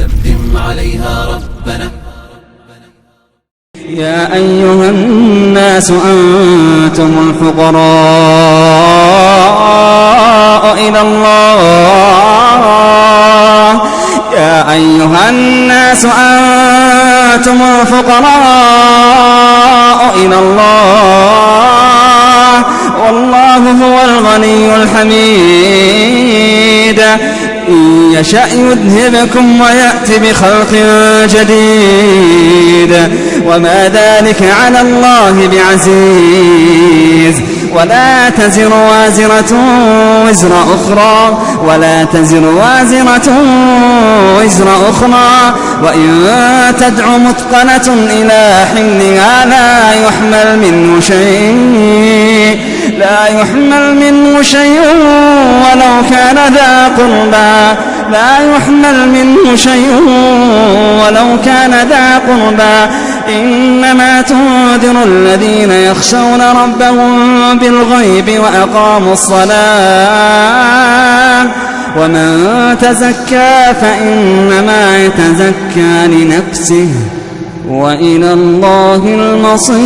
دمدم عليها ربنا. يا أيها الناس أنتم الفقراء إلى الله. يا أيها الناس أنتم الفقراء إلى الله والله هو الغني الحميد. إن يشأ يذهبكم ويأتي بخلق جديد وما ذلك على الله بعزيز. ولا تزر وازرة وزر أخرى وإن تدع مثقلة إلى حملها لا يحمل منه شيء ولو كان ذا قربى إنما تنذر الذين يخشون ربهم بالغيب وأقاموا الصلاة ومن تزكى فإنما يتزكى لنفسه وإلى الله المصير.